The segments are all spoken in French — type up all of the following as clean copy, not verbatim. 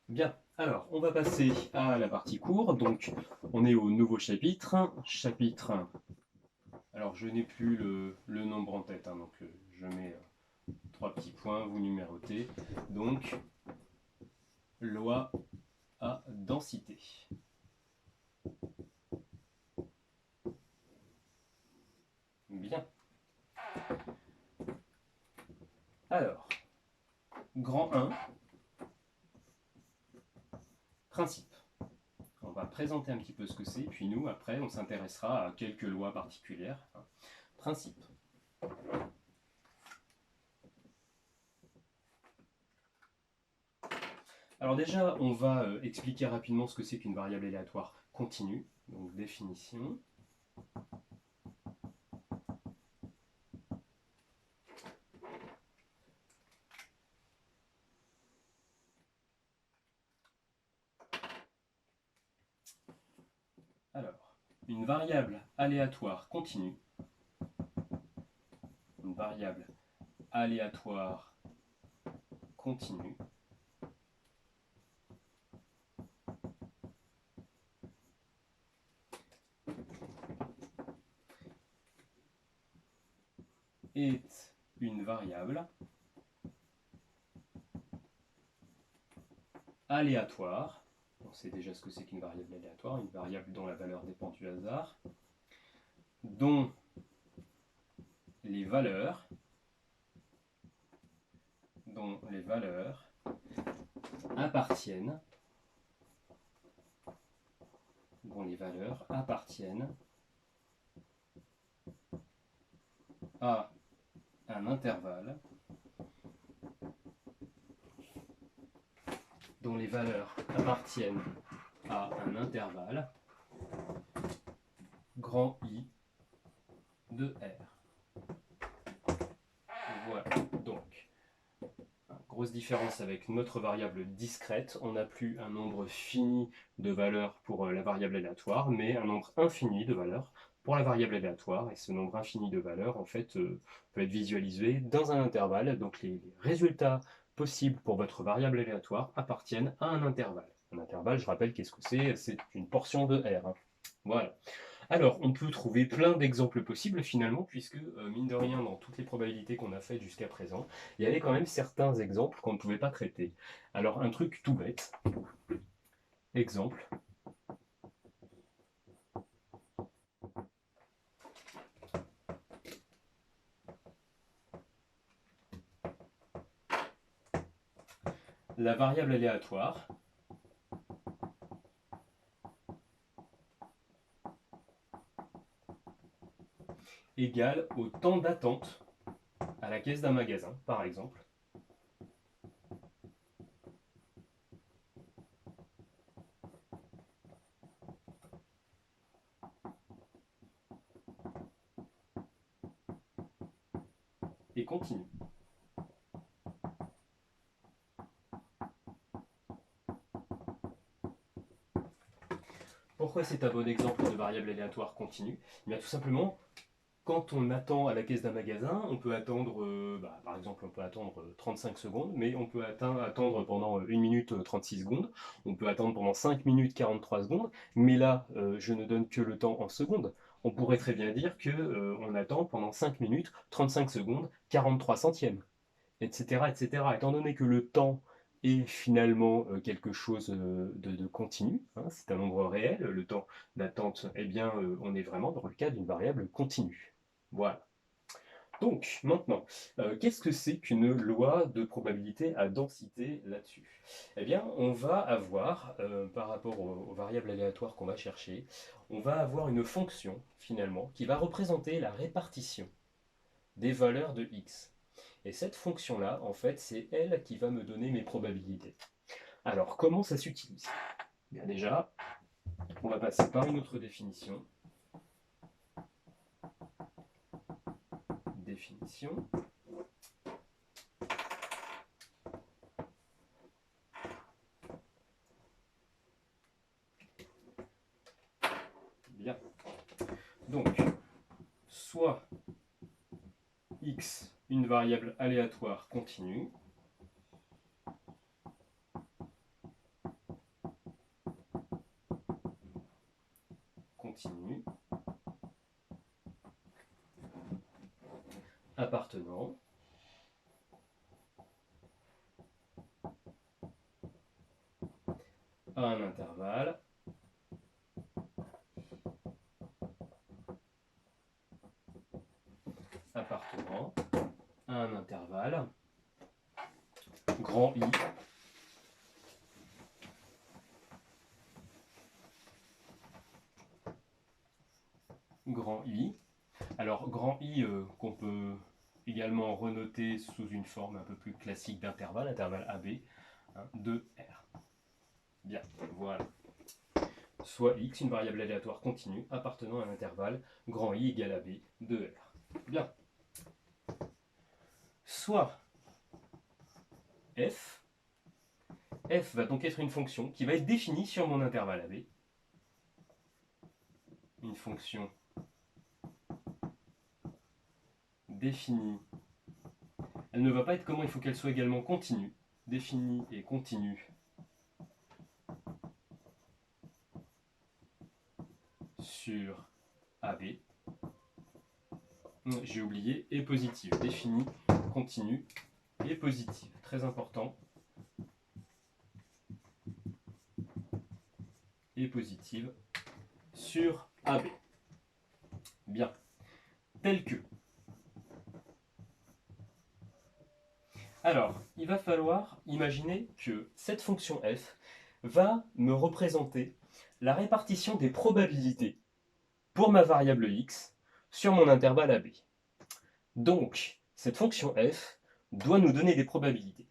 Bien, alors on va passer à la partie cours. Donc on est au nouveau chapitre. Chapitre, alors je n'ai plus le nombre en tête, donc je mets trois petits points, vous numérotez. Donc loi à densité. Bien, alors grand 1, principe. On va présenter un petit peu ce que c'est, puis nous, après, on s'intéressera à quelques lois particulières. Principe. Alors déjà, on va expliquer rapidement ce que c'est qu'une variable aléatoire continue. Donc définition. Alors, une variable aléatoire continue. Une variable aléatoire continue est une variable aléatoire. On sait déjà ce que c'est qu'une variable aléatoire, une variable dont la valeur dépend du hasard, dont les valeurs, appartiennent, à un intervalle, dont les valeurs appartiennent à un intervalle grand I de R. Voilà, donc, grosse différence avec notre variable discrète, on n'a plus un nombre fini de valeurs pour la variable aléatoire, mais un nombre infini de valeurs pour la variable aléatoire, et ce nombre infini de valeurs, en fait, peut être visualisé dans un intervalle, donc les résultats possibles pour votre variable aléatoire appartiennent à un intervalle. Un intervalle, je rappelle, qu'est-ce que c'est? C'est une portion de R. Voilà. Alors, on peut trouver plein d'exemples possibles finalement, puisque, mine de rien, dans toutes les probabilités qu'on a faites jusqu'à présent, il y avait quand même certains exemples qu'on ne pouvait pas traiter. Alors, un truc tout bête, exemple, la variable aléatoire égale au temps d'attente à la caisse d'un magasin, par exemple, et continue. Pourquoi c'est un bon exemple de variable aléatoire continue? Eh bien, tout simplement, quand on attend à la caisse d'un magasin, on peut attendre, par exemple, on peut attendre 35 secondes, mais on peut attendre pendant 1 minute 36 secondes, on peut attendre pendant 5 minutes 43 secondes, mais là, je ne donne que le temps en secondes. On pourrait très bien dire que on attend pendant 5 minutes 35 secondes 43 centièmes, etc., etc. Étant donné que le temps est finalement quelque chose de continu, hein, c'est un nombre réel, le temps d'attente, eh bien, on est vraiment dans le cas d'une variable continue. Voilà. Donc, maintenant, qu'est-ce que c'est qu'une loi de probabilité à densité là-dessus? Eh bien, on va avoir, par rapport aux variables aléatoires qu'on va chercher, on va avoir une fonction, finalement, qui va représenter la répartition des valeurs de x. Et cette fonction-là, en fait, c'est elle qui va me donner mes probabilités. Alors, comment ça s'utilise? Bien déjà, on va passer par une autre définition. Définition. Bien. Donc, soit x, une variable aléatoire continue, continu appartenant à un intervalle appartenant à un intervalle grand I grand I. Alors grand I qu'on peut également renoter sous une forme un peu plus classique d'intervalle, intervalle AB, hein, de R. Bien, voilà. Soit X, une variable aléatoire continue appartenant à un intervalle grand I égale AB de R. Bien. Soit F. F va donc être une fonction qui va être définie sur mon intervalle AB. Une fonction définie. Elle ne va pas être comment, il faut qu'elle soit également continue. Définie et continue sur AB. J'ai oublié, et positive. Définie, continue et positive. Très important. Et positive sur AB. Bien. Tel que. Alors, il va falloir imaginer que cette fonction f va me représenter la répartition des probabilités pour ma variable x sur mon intervalle AB. Donc, cette fonction f doit nous donner des probabilités.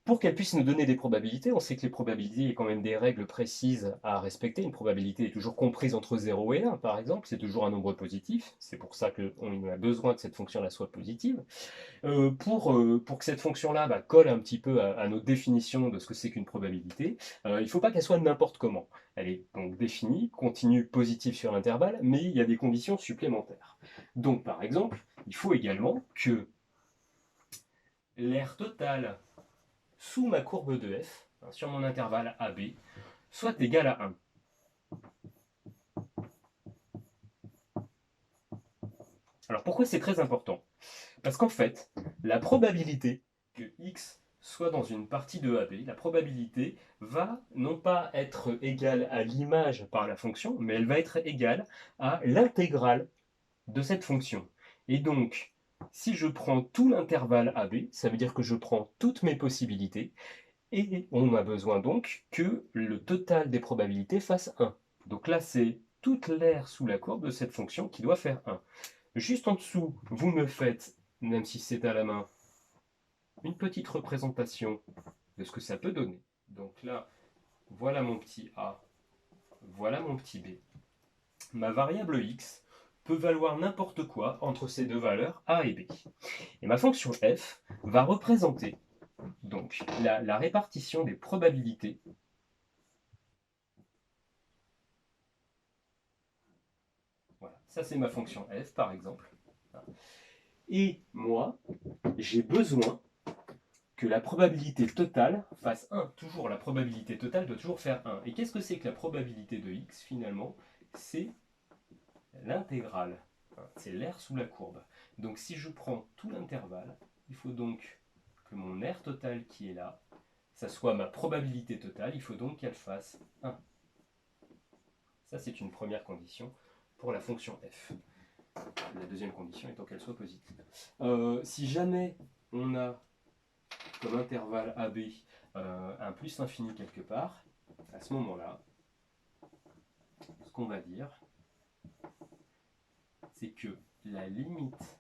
Pour qu'elle puisse nous donner des probabilités, on sait que les probabilités, il y a quand même des règles précises à respecter. Une probabilité est toujours comprise entre 0 et 1, par exemple. C'est toujours un nombre positif. C'est pour ça qu'on a besoin que cette fonction-là soit positive. Pour que cette fonction-là colle un petit peu à notre définition de ce que c'est qu'une probabilité, il ne faut pas qu'elle soit n'importe comment. Elle est donc définie, continue, positive sur l'intervalle, mais il y a des conditions supplémentaires. Donc, par exemple, il faut également que l'aire totale sous ma courbe de f, sur mon intervalle AB, soit égale à 1. Alors pourquoi c'est très important? Parce qu'en fait, la probabilité que x soit dans une partie de AB, la probabilité va non pas être égale à l'image par la fonction, mais elle va être égale à l'intégrale de cette fonction. Et donc, si je prends tout l'intervalle AB, ça veut dire que je prends toutes mes possibilités, et on a besoin donc que le total des probabilités fasse 1. Donc là, c'est toute l'aire sous la courbe de cette fonction qui doit faire 1. Juste en dessous, vous me faites, même si c'est à la main, une petite représentation de ce que ça peut donner. Donc là, voilà mon petit a, voilà mon petit b. Ma variable x peut valoir n'importe quoi entre ces deux valeurs a et b. Et ma fonction f va représenter donc la répartition des probabilités Voilà, ça c'est ma fonction f par exemple. Et moi, j'ai besoin que la probabilité totale fasse 1. Toujours, la probabilité totale doit toujours faire 1. Et qu'est-ce que c'est que la probabilité de x finalement? C'est l'intégrale. C'est l'aire sous la courbe. Donc si je prends tout l'intervalle, il faut donc que mon aire totale qui est là, ça soit ma probabilité totale, il faut donc qu'elle fasse 1. Ça c'est une première condition pour la fonction f. La deuxième condition étant qu'elle soit positive. Si jamais on a comme intervalle AB un plus infini quelque part, à ce moment-là, ce qu'on va dire, c'est que la limite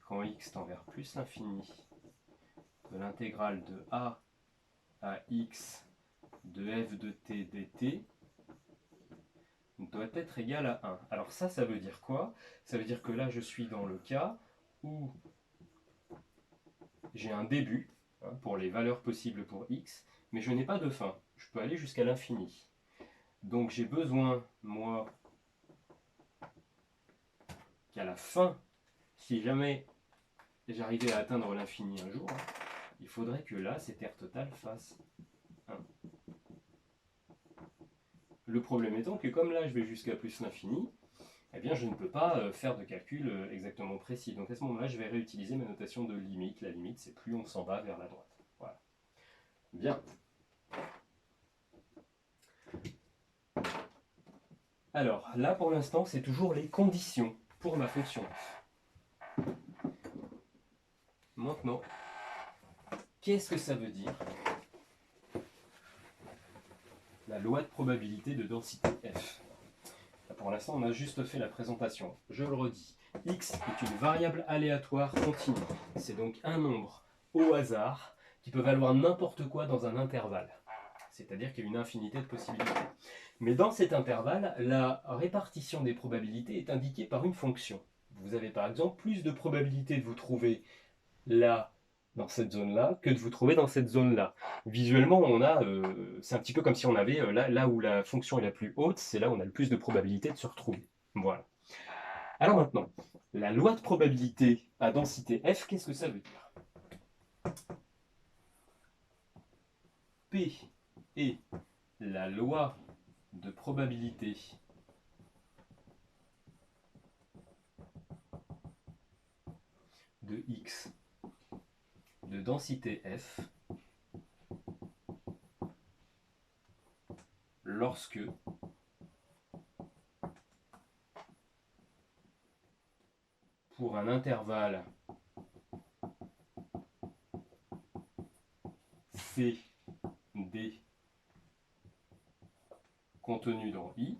quand x tend vers plus l'infini de l'intégrale de a à x de f de t dt doit être égale à 1. Alors ça veut dire quoi? Ça veut dire que là, je suis dans le cas où j'ai un début pour les valeurs possibles pour x, mais je n'ai pas de fin. Je peux aller jusqu'à l'infini. Donc j'ai besoin, moi, qu'à la fin, si jamais j'arrivais à atteindre l'infini un jour, il faudrait que là, cette aire totale fasse 1. Le problème étant que comme là je vais jusqu'à plus l'infini, eh bien je ne peux pas faire de calcul exactement précis. Donc à ce moment-là, je vais réutiliser ma notation de limite. La limite, c'est plus on s'en va vers la droite. Voilà. Bien. Alors là, pour l'instant, c'est toujours les conditions pour ma fonction f. Maintenant, qu'est-ce que ça veut dire la loi de probabilité de densité f? Pour l'instant, on a juste fait la présentation. Je le redis, x est une variable aléatoire continue. C'est donc un nombre au hasard qui peut valoir n'importe quoi dans un intervalle. C'est-à-dire qu'il y a une infinité de possibilités. Mais dans cet intervalle, la répartition des probabilités est indiquée par une fonction. Vous avez par exemple plus de probabilité de vous trouver là, dans cette zone-là, que de vous trouver dans cette zone-là. Visuellement, c'est un petit peu comme si on avait, là où la fonction est la plus haute, c'est là où on a le plus de probabilité de se retrouver. Voilà. Alors maintenant, la loi de probabilité à densité f, qu'est-ce que ça veut dire? P est la loi de probabilité de x de densité f lorsque pour un intervalle c d contenu dans i,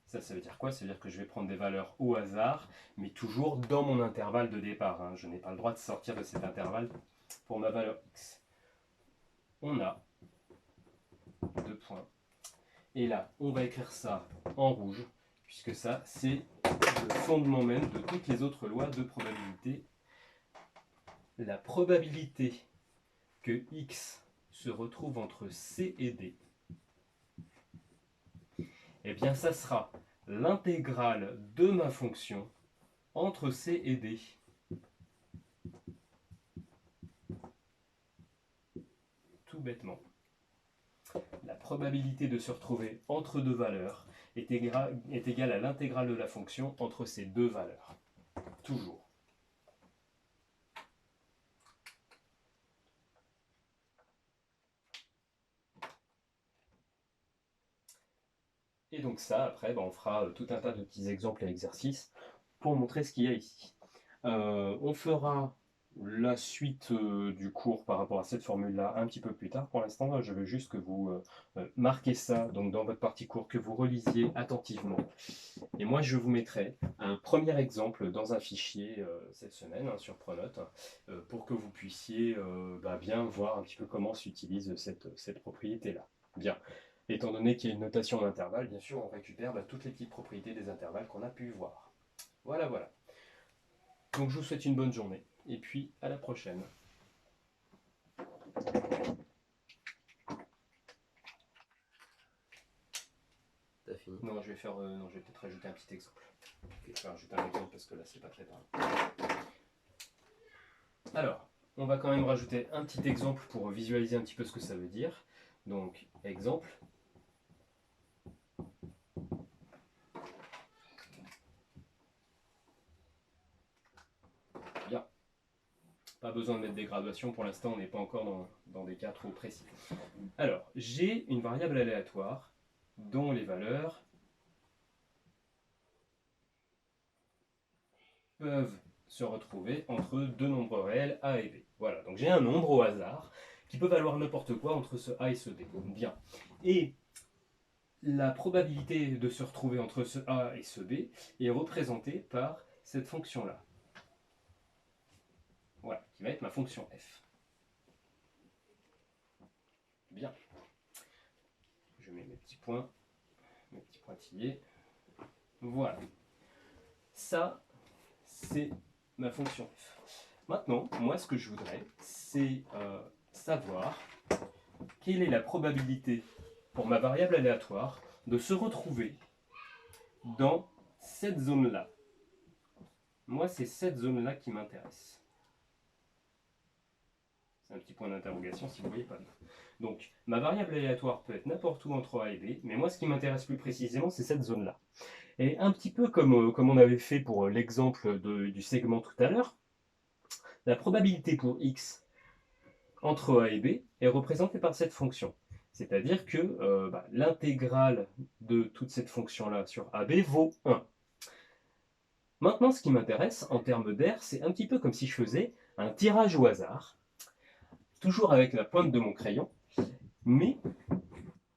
ça veut dire quoi? Ça veut dire que je vais prendre des valeurs au hasard, mais toujours dans mon intervalle de départ, hein. Je n'ai pas le droit de sortir de cet intervalle pour ma valeur x. On a deux points. Et là, on va écrire ça en rouge, puisque ça, c'est le fondement même de toutes les autres lois de probabilité. La probabilité que x se retrouve entre c et d, eh bien, ça sera l'intégrale de ma fonction entre c et d. Tout bêtement. La probabilité de se retrouver entre deux valeurs est égale à l'intégrale de la fonction entre ces deux valeurs. Toujours. Et donc ça, après, on fera tout un tas de petits exemples et exercices pour montrer ce qu'il y a ici. On fera la suite du cours par rapport à cette formule-là un petit peu plus tard. Pour l'instant, je veux juste que vous marquez ça donc dans votre partie cours, que vous relisiez attentivement. Et moi, je vous mettrai un premier exemple dans un fichier cette semaine sur Pronote pour que vous puissiez bien voir un petit peu comment s'utilise cette propriété-là. Bien. Étant donné qu'il y a une notation d'intervalle, bien sûr, on récupère toutes les petites propriétés des intervalles qu'on a pu voir. Voilà, voilà. Donc je vous souhaite une bonne journée, et puis à la prochaine. T'as fini? Non, je vais peut-être rajouter un petit exemple. Je vais rajouter un exemple parce que là, c'est pas très grave. Alors, on va quand même rajouter un petit exemple pour visualiser un petit peu ce que ça veut dire. Donc, exemple. Bien. Pas besoin de mettre des graduations pour l'instant, on n'est pas encore dans des cas trop précis. Alors, j'ai une variable aléatoire dont les valeurs peuvent se retrouver entre deux nombres réels A et B. Voilà, donc j'ai un nombre au hasard qui peut valoir n'importe quoi entre ce A et ce B. Bien. Et la probabilité de se retrouver entre ce A et ce B est représentée par cette fonction-là. Voilà, qui va être ma fonction f. Bien. Je mets mes petits points, mes petits pointillés. Voilà. Ça, c'est ma fonction f. Maintenant, moi, ce que je voudrais, c'est savoir quelle est la probabilité pour ma variable aléatoire de se retrouver dans cette zone-là. Moi, c'est cette zone-là qui m'intéresse. C'est un petit point d'interrogation si vous ne voyez pas bien. Donc, ma variable aléatoire peut être n'importe où entre A et B, mais moi, ce qui m'intéresse plus précisément, c'est cette zone-là. Et un petit peu comme on avait fait pour l'exemple du segment tout à l'heure, la probabilité pour x entre A et B est représentée par cette fonction. C'est-à-dire que l'intégrale de toute cette fonction-là sur AB vaut 1. Maintenant, ce qui m'intéresse en termes d'air, c'est un petit peu comme si je faisais un tirage au hasard, toujours avec la pointe de mon crayon, mais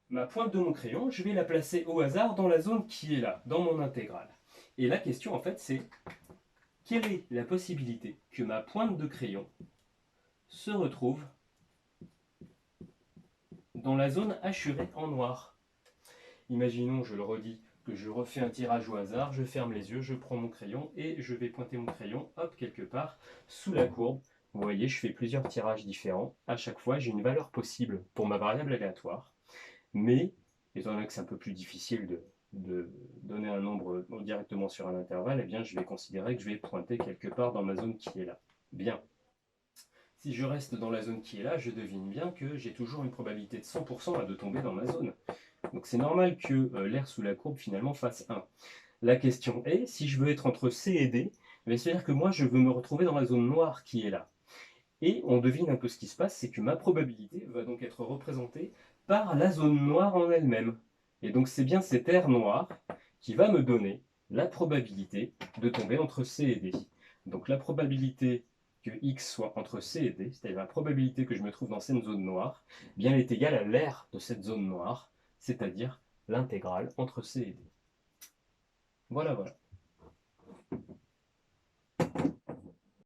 ma pointe de mon crayon, je vais la placer au hasard dans la zone qui est là, dans mon intégrale. Et la question, en fait, c'est quelle est la possibilité que ma pointe de crayon se retrouve dans la zone hachurée en noir? Imaginons, je le redis, que je refais un tirage au hasard, je ferme les yeux, je prends mon crayon et je vais pointer mon crayon, hop, quelque part, sous la courbe. Vous voyez, je fais plusieurs tirages différents. À chaque fois, j'ai une valeur possible pour ma variable aléatoire. Mais, étant donné que c'est un peu plus difficile de donner un nombre directement sur un intervalle, eh bien, je vais considérer que je vais pointer quelque part dans ma zone qui est là. Bien. Si je reste dans la zone qui est là, je devine bien que j'ai toujours une probabilité de 100% de tomber dans ma zone. Donc c'est normal que l'air sous la courbe finalement fasse 1. La question est, si je veux être entre C et D, c'est-à-dire que moi je veux me retrouver dans la zone noire qui est là. Et on devine un peu ce qui se passe, c'est que ma probabilité va donc être représentée par la zone noire en elle-même. Et donc c'est bien cet air noir qui va me donner la probabilité de tomber entre C et D. Donc la probabilité que x soit entre C et D, c'est-à-dire la probabilité que je me trouve dans cette zone noire, bien elle est égale à l'air de cette zone noire, c'est-à-dire l'intégrale entre C et D. Voilà, voilà.